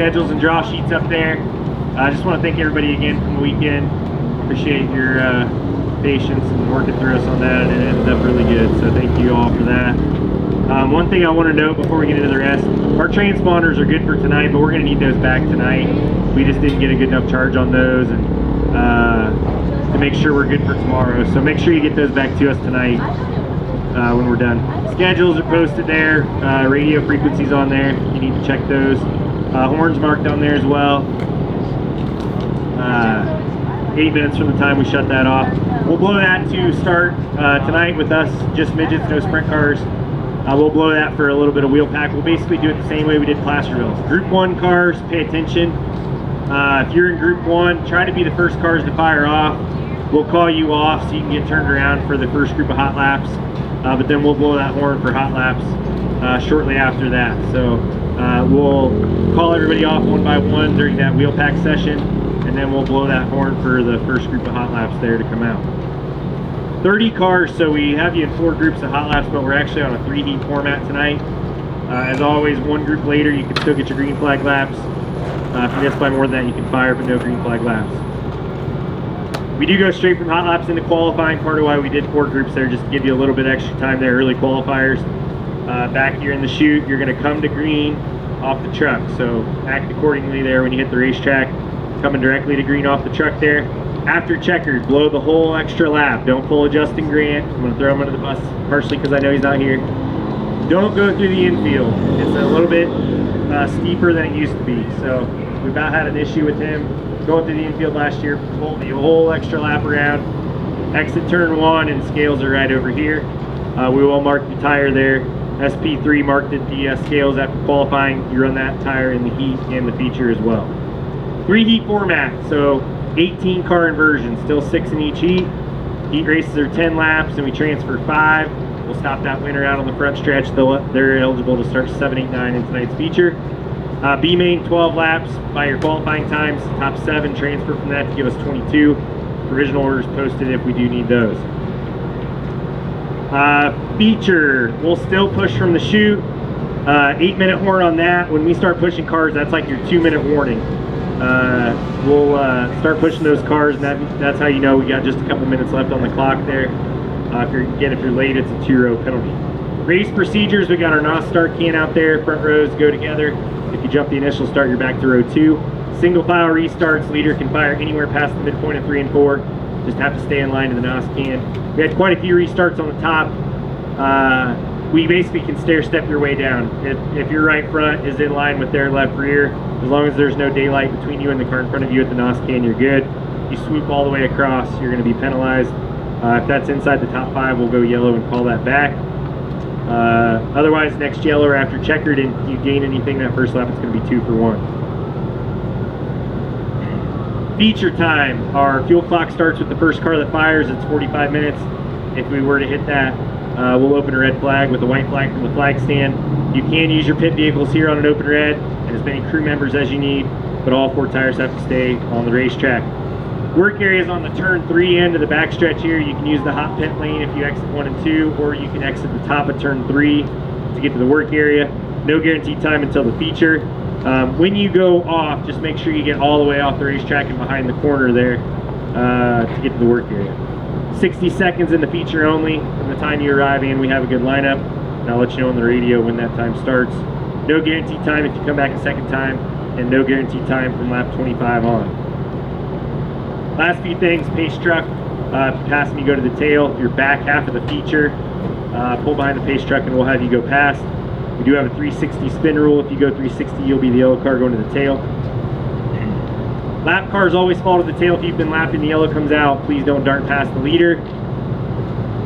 schedules and draw sheets up there. I just want to thank everybody again from the weekend. Appreciate your patience and working through us on that, and it ended up really good, so thank you all for that. One thing I want to note before we get into the rest, our transponders are good for tonight, but we're going to need those back tonight. We just didn't get a good enough charge on those, and to make sure we're good for tomorrow. So make sure you get those back to us tonight when we're done. Schedules are posted there, radio frequencies on there. You need to check those. Horns marked on there as well. 8 minutes from the time we shut that off. We'll blow that to start tonight with us, just midgets, no sprint cars. We'll blow that for a little bit of wheel pack. We'll basically do it the same way we did Placerville. Group 1 cars, pay attention. If you're in Group 1, try to be the first cars to fire off. We'll call you off so you can get turned around for the first group of hot laps. But then we'll blow that horn for hot laps shortly after that. So we'll call everybody off one by one during that wheel pack session, and then we'll blow that horn for the first group of hot laps there to come out. 30 cars, so we have you in 4 groups of hot laps, but we're actually on a 3-heat format tonight. As always, one group later, you can still get your green flag laps. If you miss by more than that, you can fire, but no green flag laps. We do go straight from hot laps into qualifying, part of why we did 4 groups there, just to give you a little bit extra time there, early qualifiers. Back here in the chute, you're gonna come to green off the truck, so act accordingly there when you hit the racetrack. Coming directly to green off the truck there. After checkered, blow the whole extra lap. Don't pull a Justin Grant. I'm going to throw him under the bus partially because I know he's not here. Don't go through the infield. It's a little bit steeper than it used to be. So we've not had an issue with him going through the infield last year. Pull the whole extra lap around. Exit turn 1 and scales are right over here. We will mark the tire there. SP3 marked the scales after qualifying. You run that tire in the heat and the feature as well. 3-heat format, so 18 car inversions, still 6 in each heat. Heat races are 10 laps and we transfer 5. We'll stop that winner out on the front stretch. They're eligible to start 7, 8, 9 in tonight's feature. B-main 12 laps by your qualifying times. Top 7 transfer from that to give us 22. Provisional orders posted if we do need those. Feature, we'll still push from the chute. 8-minute horn on that. When we start pushing cars, that's like your 2-minute warning. We'll start pushing those cars, and that's how you know we got just a couple minutes left on the clock there. If you're late, it's a 2-row penalty. Race procedures, we got our NOS start can out there. Front rows go together. If you jump the initial start, you're back to row 2. Single file restarts, leader can fire anywhere past the midpoint of 3 and 4. Just have to stay in line to the NOS can. We had quite a few restarts on the top. We basically can stair step your way down. If your right front is in line with their left rear, as long as there's no daylight between you and the car in front of you at the NOS can, you're good. You swoop all the way across, you're going to be penalized. If that's inside the top 5, we'll go yellow and call that back. Otherwise, next yellow or after checkered, and you gain anything that first lap, it's going to be 2 for 1. Feature time. Our fuel clock starts with the first car that fires. It's 45 minutes. If we were to hit that, we'll open a red flag with a white flag from the flag stand. You can use your pit vehicles here on an open red, and as many crew members as you need, but all 4 tires have to stay on the racetrack. Work area is on the turn 3 end of the backstretch here. You can use the hot pit lane if you exit 1 and 2, or you can exit the top of turn 3 to get to the work area. No guaranteed time until the feature. When you go off, just make sure you get all the way off the racetrack and behind the corner there to get to the work area. 60 seconds in the feature only from the time you arrive, and we have a good lineup. And I'll let you know on the radio when that time starts. No guaranteed time if you come back a second time, and no guaranteed time from lap 25 on. Last few things, pace truck. If you pass me, you go to the tail. If you're back half of the feature, pull behind the pace truck and we'll have you go past. We do have a 360 spin rule. If you go 360, you'll be the yellow car going to the tail. Lap cars always fall to the tail. If you've been lapping, the yellow comes out. Please don't dart past the leader.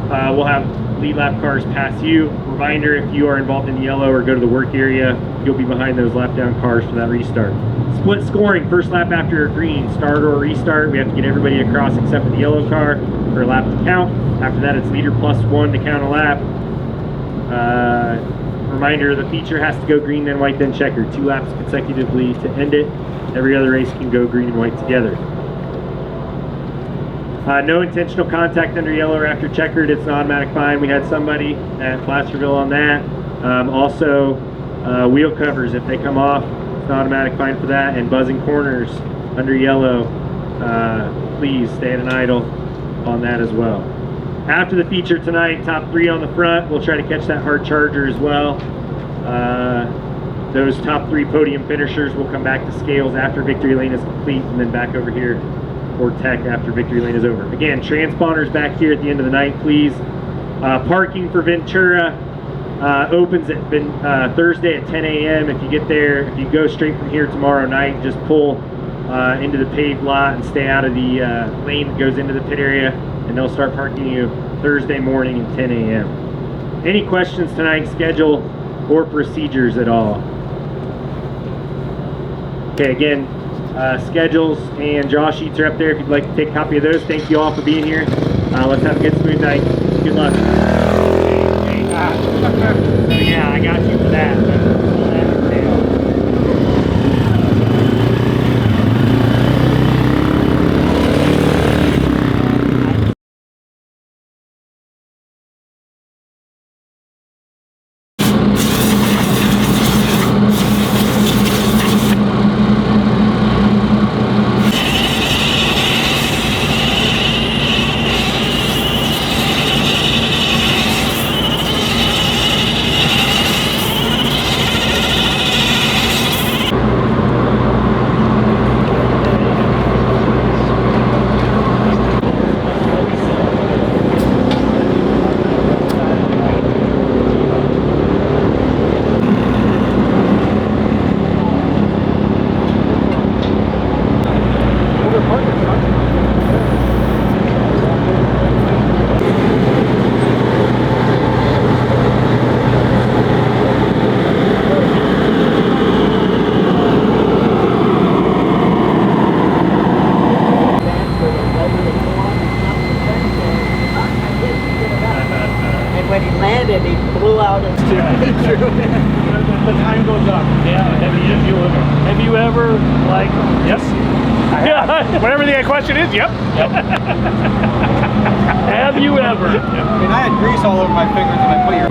We'll have lead lap cars pass you. Reminder, if you are involved in the yellow or go to the work area, you'll be behind those lap down cars for that restart. Split scoring, first lap after green, start or restart. We have to get everybody across except for the yellow car for a lap to count. After that, it's leader +1 to count a lap. Reminder, the feature has to go green, then white, then checkered. 2 laps consecutively to end it. Every other race can go green and white together. No intentional contact under yellow or after checkered. It's an automatic fine. We had somebody at Placerville on that. Also, wheel covers, if they come off It's an automatic fine for that. And buzzing corners under yellow, please stay at an idle on that as well. After the feature tonight, top 3 on the front, we'll try to catch that hard charger as well. Those top 3 podium finishers will come back to scales after victory lane is complete, and then back over here for tech after victory lane is over. Again, transponders back here at the end of the night, please. Parking for Ventura opens at Thursday at 10 a.m. If you get there, if you go straight from here tomorrow night, just pull into the paved lot and stay out of the lane that goes into the pit area, and they'll start parking you Thursday morning at 10 a.m. Any questions tonight, schedule or procedures at all? Okay, again, schedules and draw sheets are up there if you'd like to take a copy of those. Thank you all for being here. Let's have a good, smooth night. Good luck. So yeah, I got you for that. The time goes up. Yeah. Have you ever like? Yes. Whatever the question is, yep. Have you ever? I mean, I had grease all over my fingers and I put your...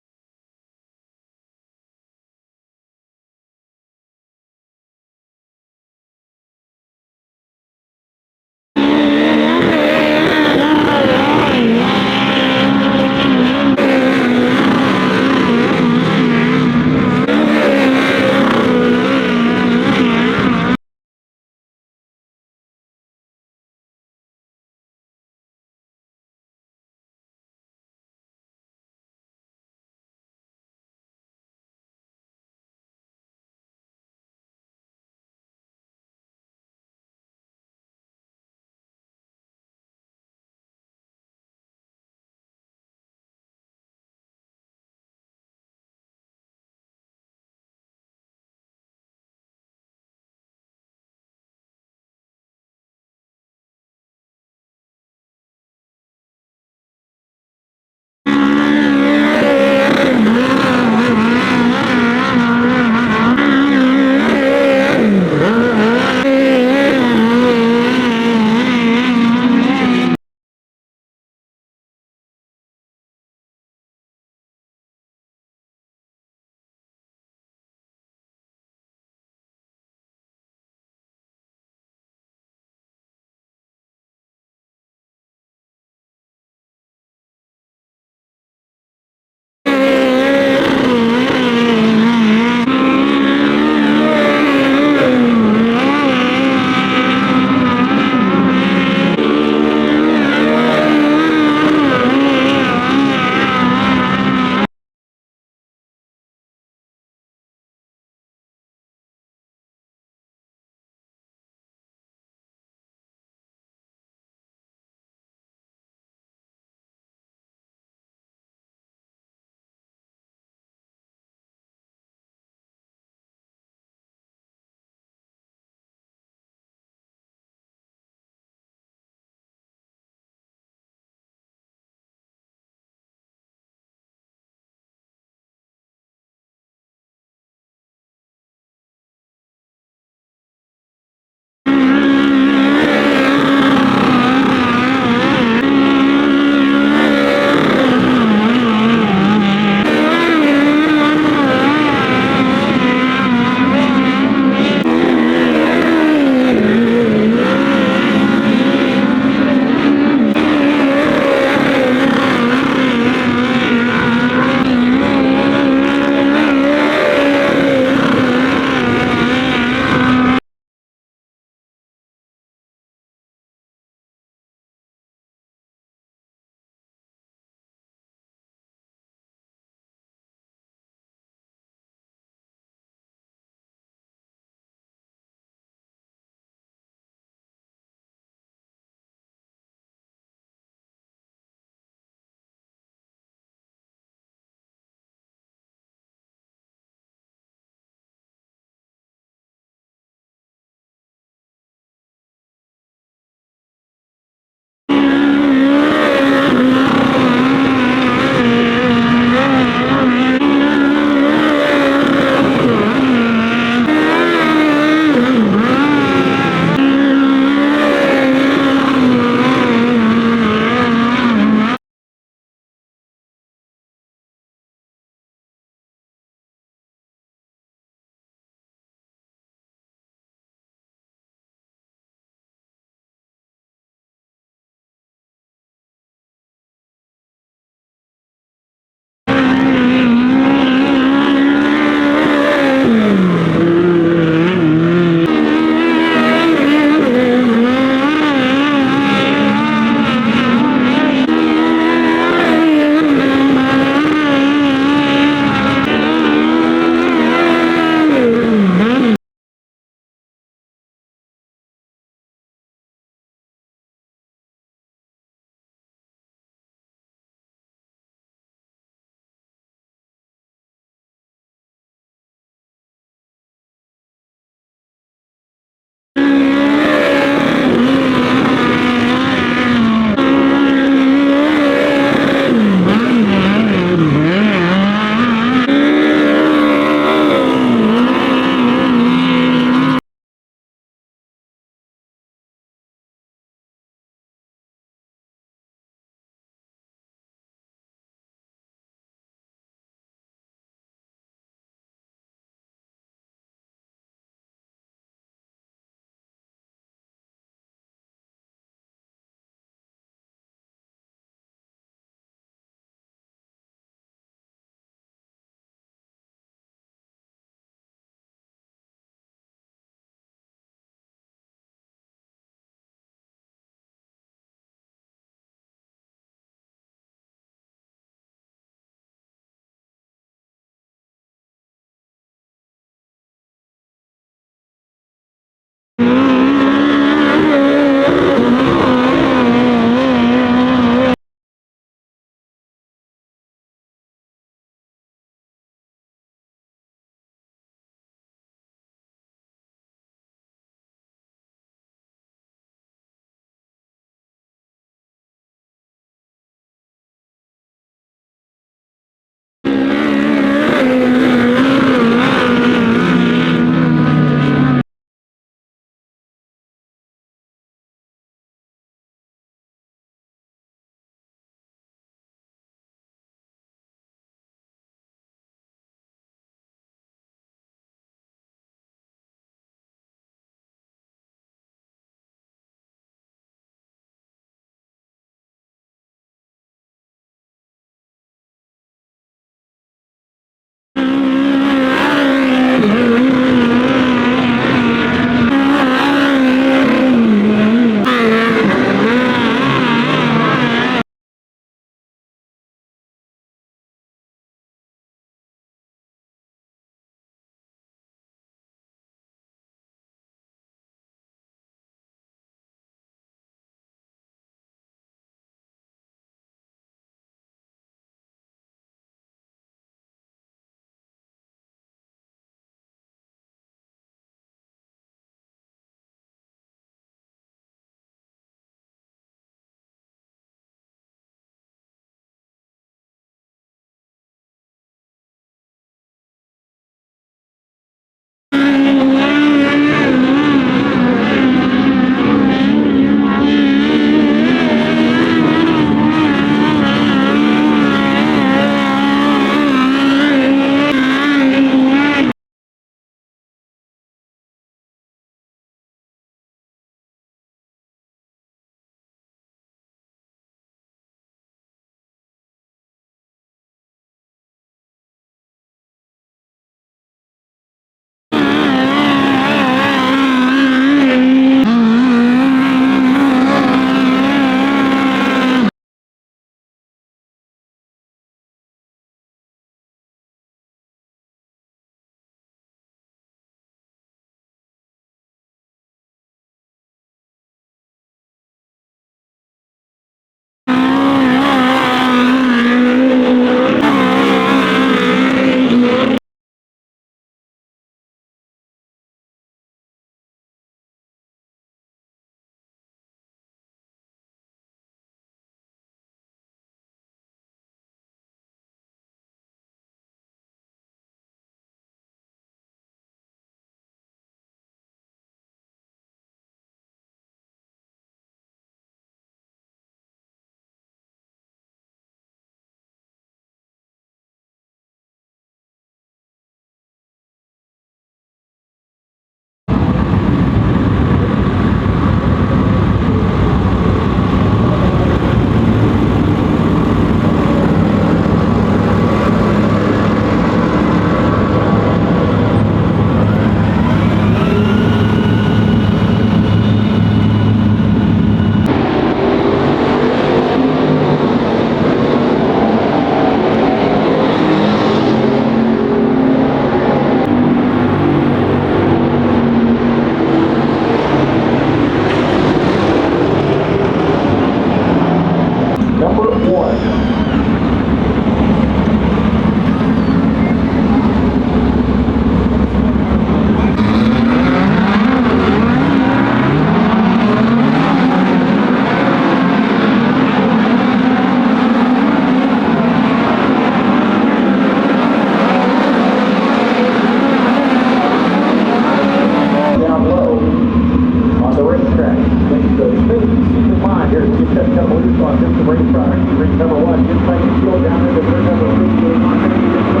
here. Just set a couple loose on just the race product. Race number 1, just like the field down there, the turn number 58.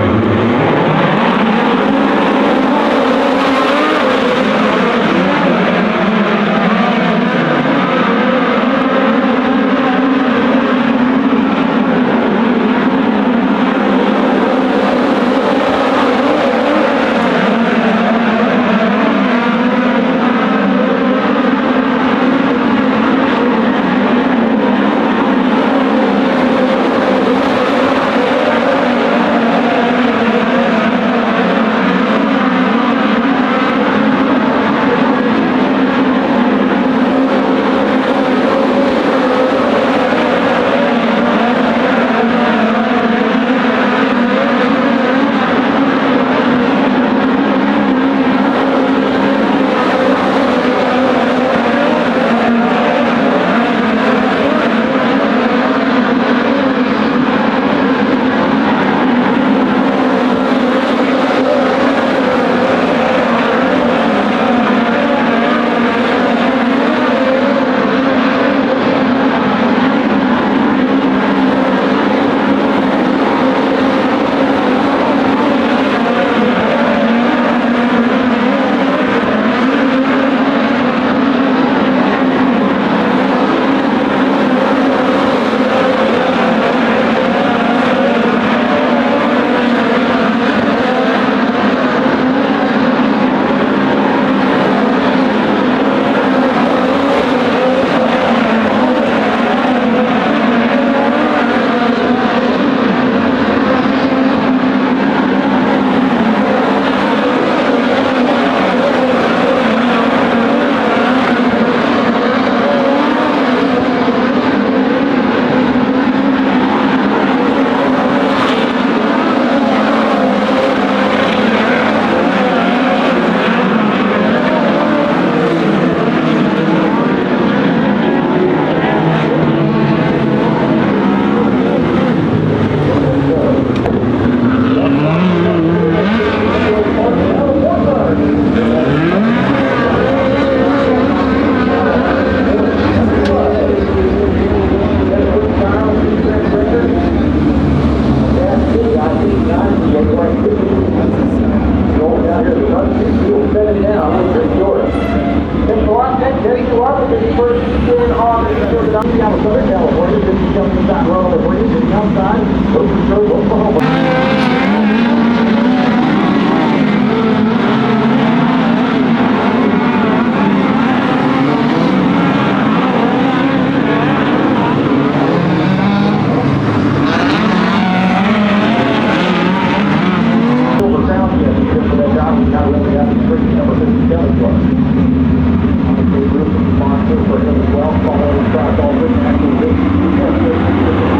For him as well, following the track all the way back to the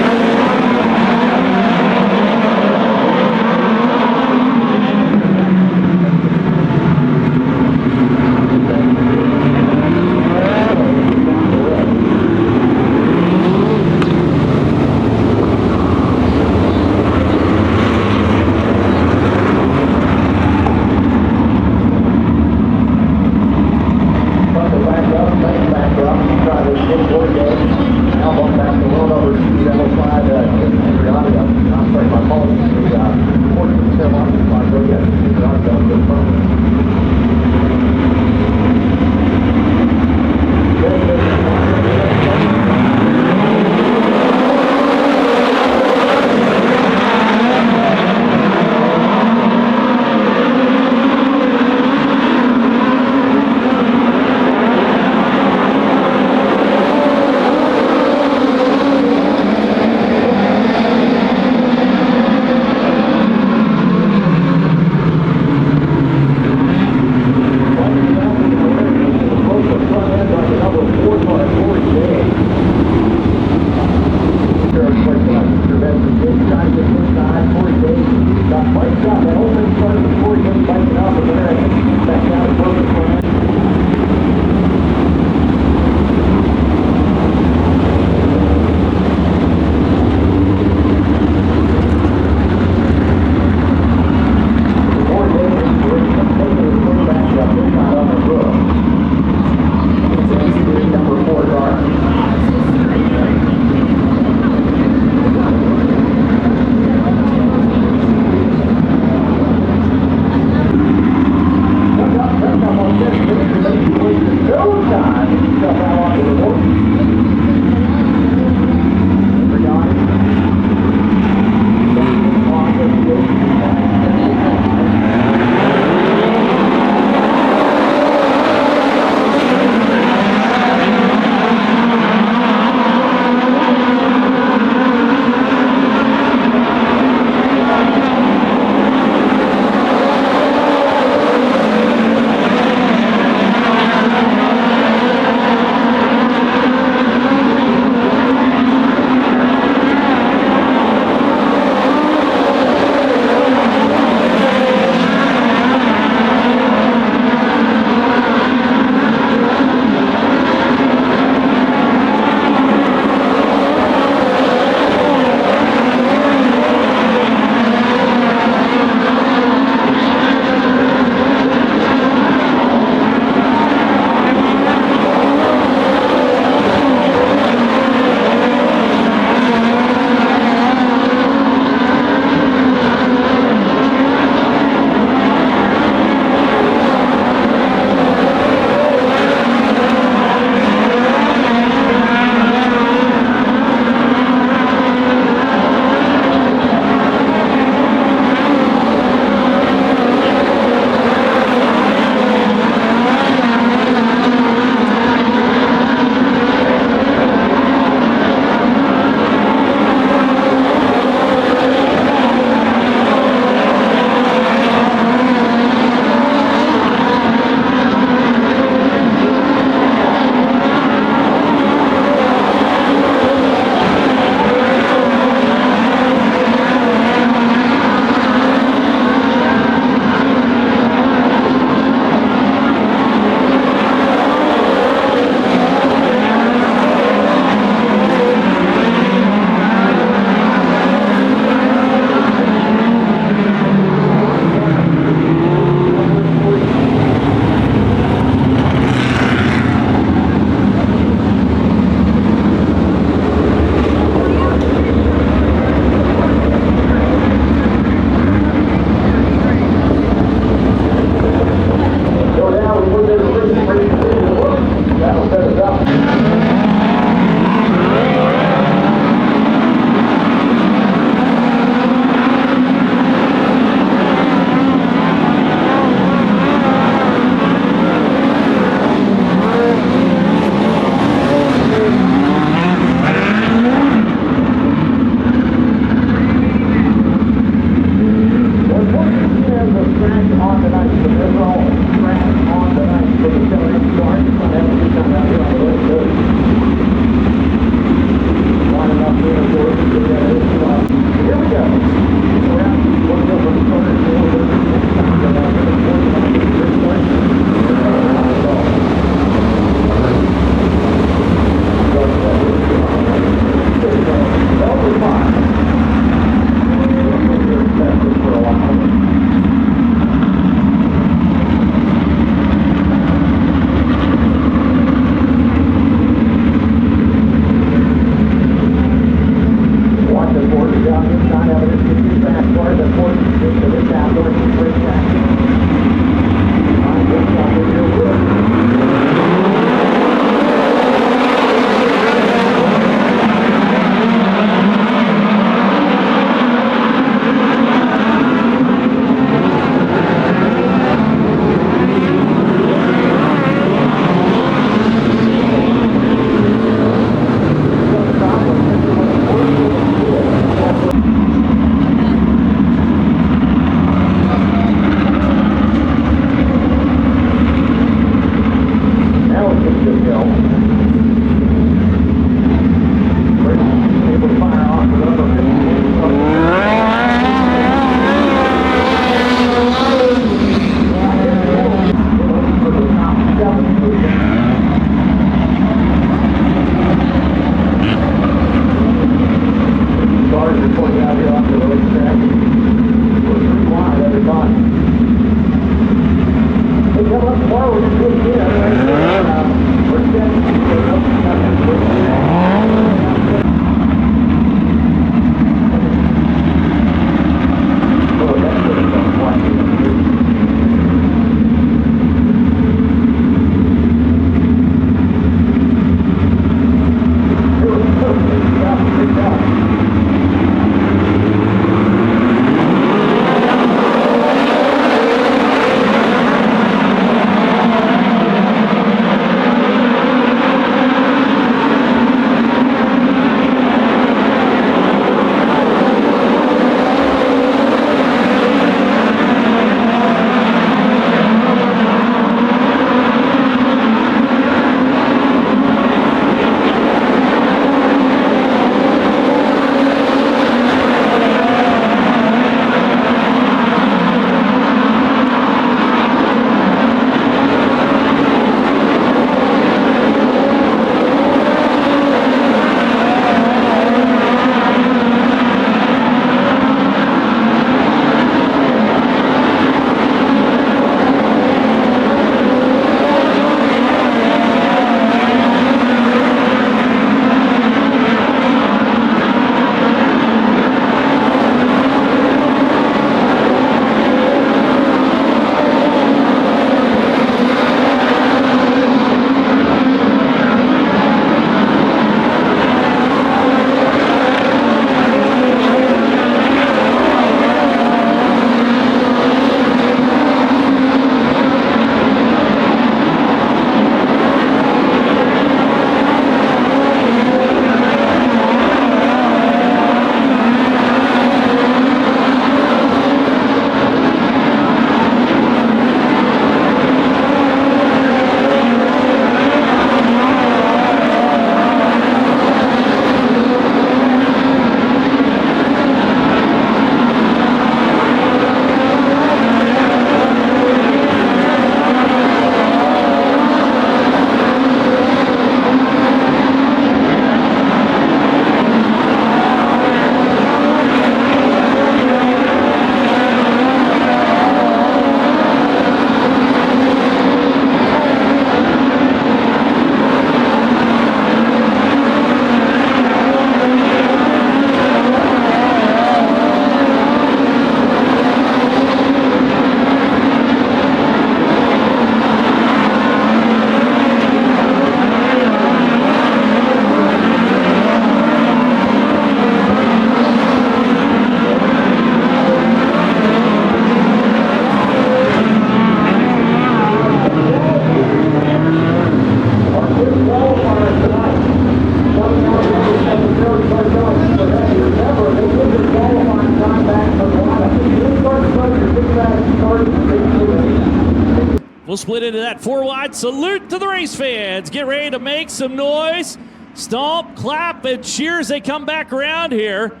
We'll split into that 4-wide. Salute to the race fans. Get ready to make some noise. Stomp, clap, and cheer as they come back around here.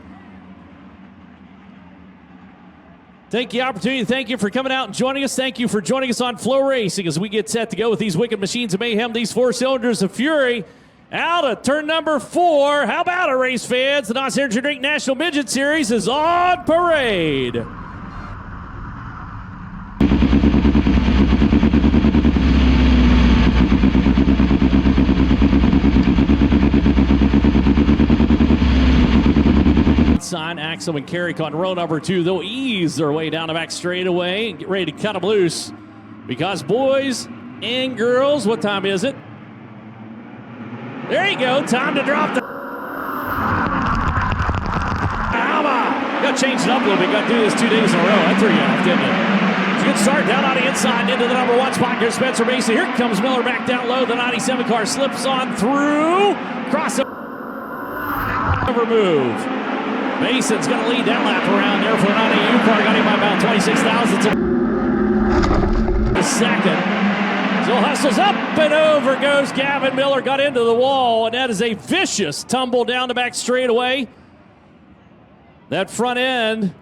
Take the opportunity. Thank you for coming out and joining us. Thank you for joining us on Flow Racing as we get set to go with these wicked machines of mayhem, these 4 cylinders of fury. Out of turn number 4. How about it, race fans? The Nos Energy Drink National Midget Series is on parade. Sign Axel and Carrick on row number 2. They'll ease their way down the back straightaway and get ready to cut them loose. Because boys and girls, what time is it? There you go. Time to drop the. Got to change it up a little bit. Got to do this 2 days in a row. That threw you off, didn't it? It's a good start down on the inside into the number 1 spot. Here's Spencer Mason. Here comes Miller back down low. The 97 car slips on through. Cross it. Never move. Mason's going to lead that lap around there for the 98U car. Got him by about 26,000. Second. So hustles up and over goes Gavin Miller. Got into the wall, and that is a vicious tumble down the back straightaway. That front end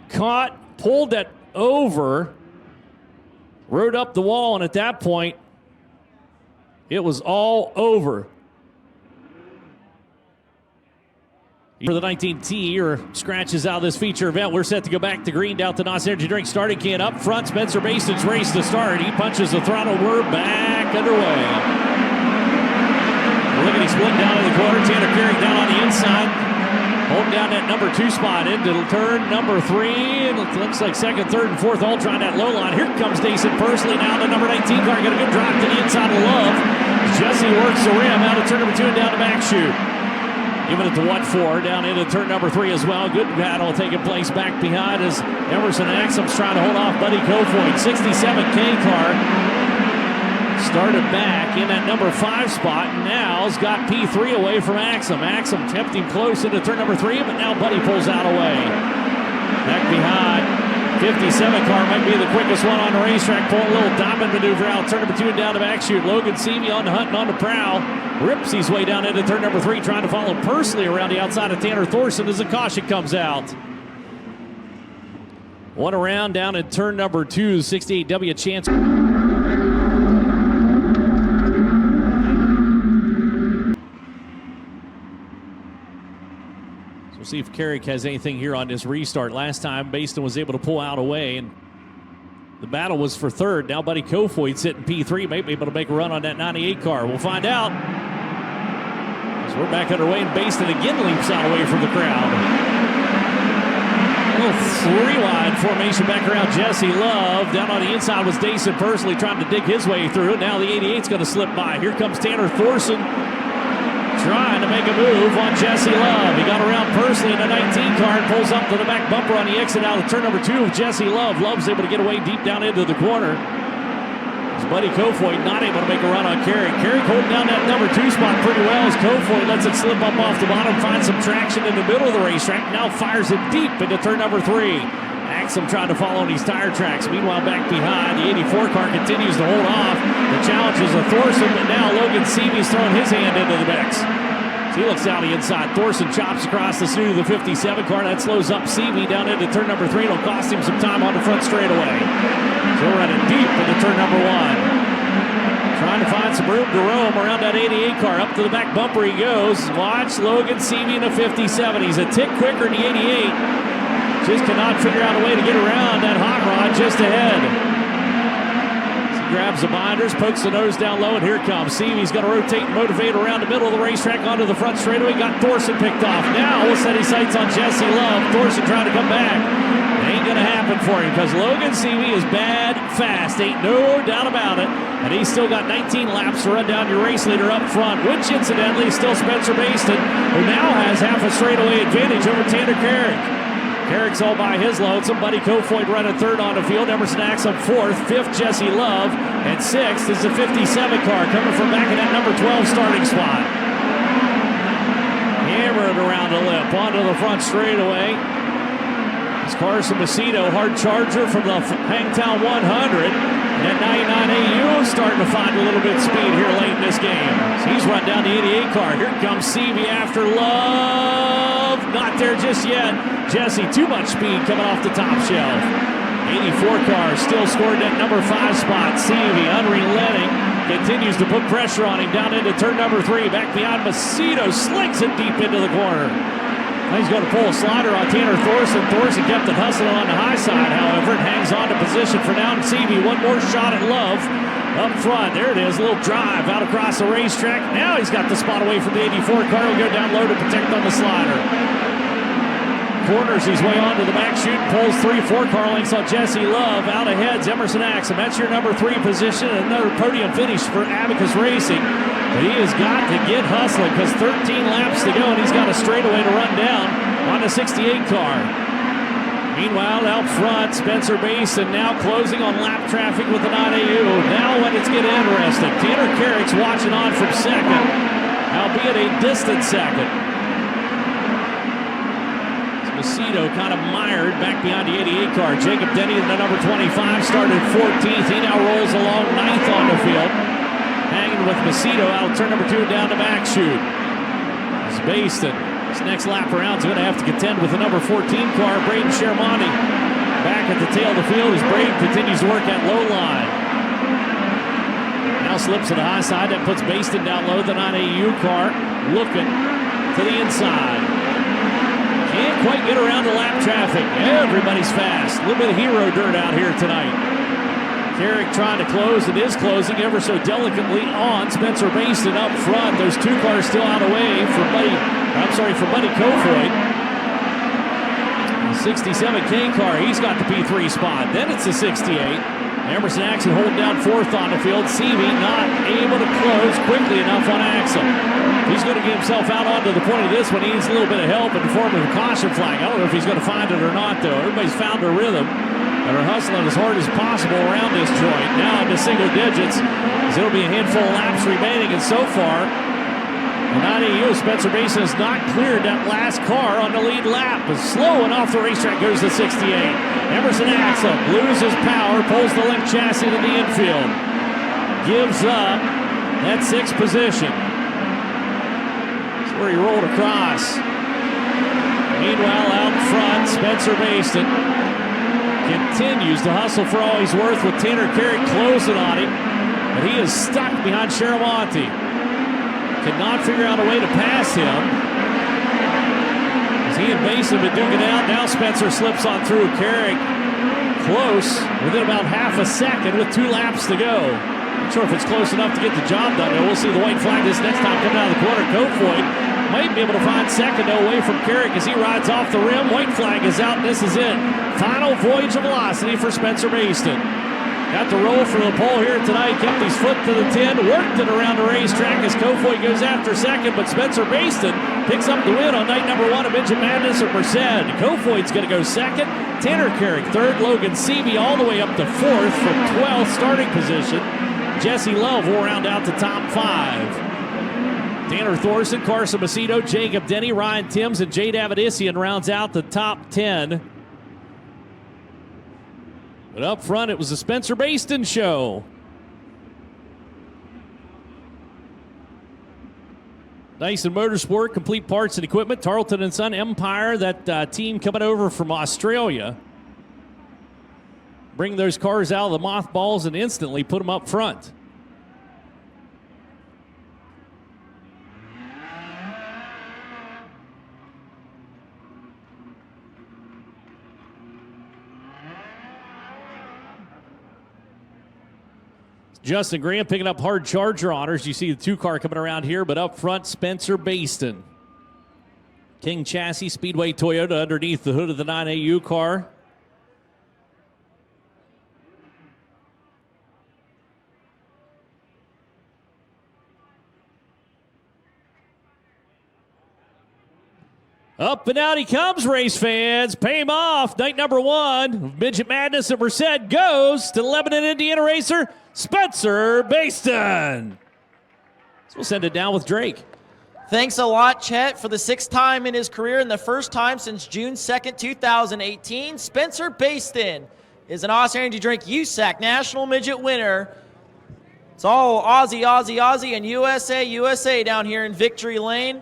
caught, pulled that over, rode up the wall, and at that point, it was all over. For the 19T, or scratches out of this feature event. We're set to go back to green down to Nos Energy Drink starting can up front. Spencer Mason's race to start. He punches the throttle. We're back underway. Look at him splitting down in the corner. Tanner Carrick down on the inside. Holding down that number 2 spot into turn number 3. And it looks like second, third, and fourth all trying that low line. Here comes Dason Pursley now. The number 19 car got a good drop to the inside of Love. Jesse works the rim out of turn number 2 and down the back chute. Giving it to what for, down into turn number 3 as well. Good battle taking place back behind as Emerson Axum's trying to hold off Buddy Kofoid. 67K car started back in that number 5 spot, and now has got P3 away from Axum. Axum kept him close into turn number 3, but now Buddy pulls out away. Back behind, 57 car might be the quickest one on the racetrack. Pulling a little diamond maneuver out, turn number 2 and down the back chute. Logan Seavey on the hunt and on the prowl. Rips his way down into turn number 3, trying to follow Pursley around the outside of Tanner Thorson as a caution comes out. One around down in turn number 2, 68W chance. So we'll see if Carrick has anything here on this restart. Last time, Baston was able to pull out away, and the battle was for third. Now Buddy Kofoid sitting P3, may be able to make a run on that 98 car. We'll find out. So we're back underway, and Baston again leaps out away from the crowd. A little 3-wide formation back around Jesse Love. Down on the inside was Dason Pursley trying to dig his way through. Now the 88's going to slip by. Here comes Tanner Thorson trying to make a move on Jesse Love. He got around Pursley in the 19 car and pulls up to the back bumper on the exit out of turn number 2 of Jesse Love. Love's able to get away deep down into the corner. As Buddy Kofoid not able to make a run on Carrick. Carrick holding down that number 2 spot pretty well as Kofoid lets it slip up off the bottom, finds some traction in the middle of the racetrack, now fires it deep into turn number 3. Axum trying to follow on these tire tracks. Meanwhile, back behind, the 84 car continues to hold off. The challenge is a Thorson, but now Logan Seavey's throwing his hand into the mix. So he looks down the inside. Thorson chops across the snoot of the 57 car. That slows up Seavey down into turn number 3. It'll cost him some time on the front straightaway. So we're running deep into turn number 1. Trying to find some room to roam around that 88 car. Up to the back bumper he goes. Watch Logan Seavey in the 57. He's a tick quicker in the 88. Just cannot figure out a way to get around that hot rod just ahead. He grabs the binders, pokes the nose down low, and here it comes. Seavey's going to rotate and motivate around the middle of the racetrack onto the front straightaway. Got Thorson picked off. Now we'll set his sights on Jesse Love. Thorson trying to come back. It ain't going to happen for him because Logan Seavey is bad fast. Ain't no doubt about it. And he's still got 19 laps to run down your race leader up front, which incidentally is still Spencer Baston, who now has half a straightaway advantage over Tanner Carrick. Carrick's all by his lonesome. Buddy Kofoid running third on the field. Emerson Axum fourth. Fifth, Jesse Love. And sixth is the 57 car coming from back in that number 12 starting spot. Hammered around the lip onto the front straightaway. It's Carson Macedo, hard charger from the Hangtown 100. And that 99 AU starting to find a little bit of speed here late in this game. So he's run down the 88 car. Here comes Seavey after Love. Not there just yet. Jesse, too much speed coming off the top shelf. 84 car still scored that number 5 spot. Seavey, unrelenting, continues to put pressure on him down into turn number 3. Back beyond Macedo, slings it deep into the corner. He's going to pull a slider on Tanner Thorson. Thorson kept it hustling on the high side, however, and hangs on to position for now. Seavey, one more shot at Love up front. There it is, a little drive out across the racetrack. Now he's got the spot away from the 84 car. He'll go down low to protect on the slider. Corners his way onto the back chute, pulls 3-4 car lengths on Jesse Love. Out ahead's Emerson Axum. That's your number 3 position, and another podium finish for Abacus Racing. But he has got to get hustling because 13 laps to go, and he's got a straightaway to run down on the 68 car. Meanwhile, out front, Spencer Basin now closing on lap traffic with the 9AU. Now when it's getting interesting, Tanner Carrick's watching on from second, albeit a distant second. Macedo kind of mired back behind the 88 car. Jacob Denny, the number 25, started 14th. He now rolls along 9th on the field. Hanging with Macedo out turn number 2 down the back chute. It's Baston. His next lap around is going to have to contend with the number 14 car, Braden Shermonti. Back at the tail of the field as Braden continues to work at low line. Now slips to the high side. That puts Baston down low. The 9AU car looking to the inside. Can't quite get around the lap traffic. Everybody's fast. A little bit of hero dirt out here tonight. Carrick trying to close. It is closing ever so delicately on Spencer Baston up front. Those 2 cars still out of the way for Buddy Kofoid. The 67K car, he's got the P3 spot. Then it's the 68. Emerson Axum holding down 4th on the field. Seavey not able to close quickly enough on Axum. He's going to get himself out onto the point of this one. He needs a little bit of help in the form of a caution flag. I don't know if he's going to find it or not, though. Everybody's found a rhythm and are hustling as hard as possible around this joint. Now into single digits, as it'll be a handful of laps remaining, and so far, the 9AU Spencer Basin has not cleared that last car on the lead lap. But slow and off the racetrack goes the 68. Emerson Axum loses power, pulls the link chassis to the infield. Gives up that 6th position. That's where he rolled across. Meanwhile, out front, Spencer Basin continues to hustle for all he's worth with Tanner Carrick closing on him. But he is stuck behind Sharamonti. Cannot figure out a way to pass him. As he and Basin have been duking it out. Now Spencer slips on through. Carrick close within about half a second with 2 laps to go. Not sure if it's close enough to get the job done. We'll see the white flag this next time coming out of the corner. Kofoid might be able to find second away from Carrick as he rides off the rim. White flag is out, and this is it. Final voyage of velocity for Spencer Baston. Got the roll for the pole here tonight. Kept his foot to the 10. Worked it around the racetrack as Kofoid goes after second. But Spencer Baston picks up the win on night number 1 of Midget Madness at Merced. Kofoid's going to go second. Tanner Carrick third. Logan Seavey all the way up to 4th from 12th starting position. Jesse Love will round out the top 5. Tanner Thorson, Carson Macedo, Jacob Denny, Ryan Timms, and Jade Avedissian rounds out the top 10. But up front, it was the Spencer Baston show. Dyson Motorsport, Complete Parts and Equipment, Tarleton & Son, Empire, that team coming over from Australia. Bring those cars out of the mothballs and instantly put them up front. Justin Graham picking up hard charger honors. You see the 2 car coming around here, but up front, Spencer Baston. King Chassis, Speedway Toyota underneath the hood of the 9AU car. Up and out he comes, race fans. Pay him off. Night number 1 of Midget Madness at Merced goes to Lebanon, Indiana racer Spencer Baston. So we'll send it down with Drake. Thanks a lot, Chet, for the 6th time in his career and the first time since June 2nd, 2018. Spencer Baston is an Aussie Energy Drink USAC National Midget winner. It's all Aussie, Aussie, Aussie, and USA, USA down here in Victory Lane.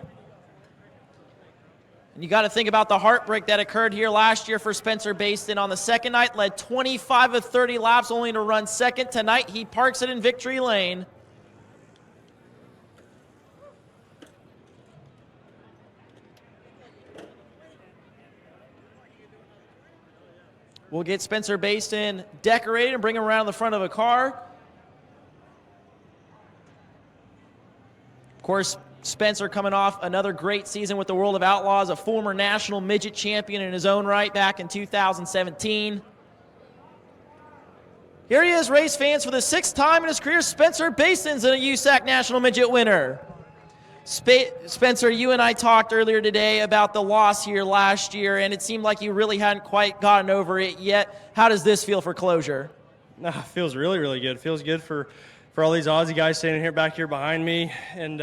And you got to think about the heartbreak that occurred here last year for Spencer Baston. On the second night, led 25 of 30 laps, only to run second. Tonight, he parks it in Victory Lane. We'll get Spencer Baston decorated and bring him around the front of a car. Of course, Spencer coming off another great season with the World of Outlaws, a former national midget champion in his own right back in 2017. Here he is, race fans, for the 6th time in his career. Spencer Baston's a USAC National Midget winner. Spencer, you and I talked earlier today about the loss here last year, and it seemed like you really hadn't quite gotten over it yet. How does this feel for closure? It feels really, really good. It feels good for all these Aussie guys standing here back here behind me. And